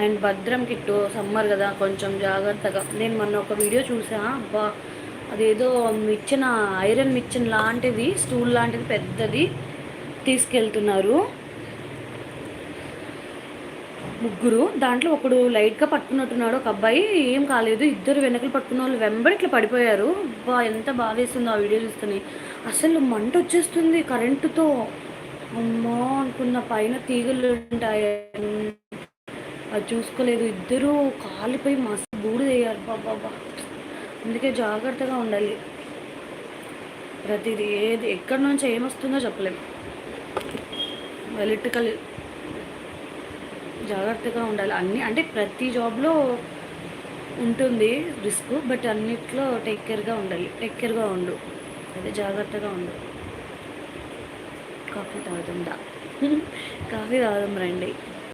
And భద్రం kit summer కదా కొంచెం జాగ్రత్తగా. నేను మొన్న ఒక వీడియో చూసా, అబ్బా అదేదో మిచ్చిన ఐరన్ మిచ్చిన లాంటిది, స్టూల్ లాంటిది పెద్దది తీసుకెళ్తున్నారు ముగ్గురు. దాంట్లో ఒకడు లైట్గా పట్టుకున్నట్టున్నాడు, ఒక అబ్బాయి ఏం కాలేదు, ఇద్దరు వెనకలు పట్టుకున్న వాళ్ళు వెంబడి ఇట్లా పడిపోయారు. బా ఎంత బాధ వేస్తుందో ఆ వీడియో చూస్తున్నాయి. అసలు మంట వచ్చేస్తుంది కరెంటుతో. అమ్మా అనుకున్న, పైన తీగలు ఉంటాయి, అది చూసుకోలేదు, ఇద్దరు కాలిపోయి మస్తు బూడిదయ్యారు బాబా. అందుకే జాగ్రత్తగా ఉండాలి. ప్రతిదీ ఏది ఎక్కడి నుంచి ఏమొస్తుందో చెప్పలేము. ఎలక్ట్రికల్ జాగ్రత్తగా ఉండాలి. అన్నీ అంటే ప్రతి జాబ్లో ఉంటుంది రిస్క్, బట్ అన్నిట్లో టేక్ కేర్గా ఉండాలి. టేక్ కేర్గా ఉండు, అదే జాగ్రత్తగా ఉండు. కాఫీ తాగుతుందా? కాఫీ తాగుదాం రండి.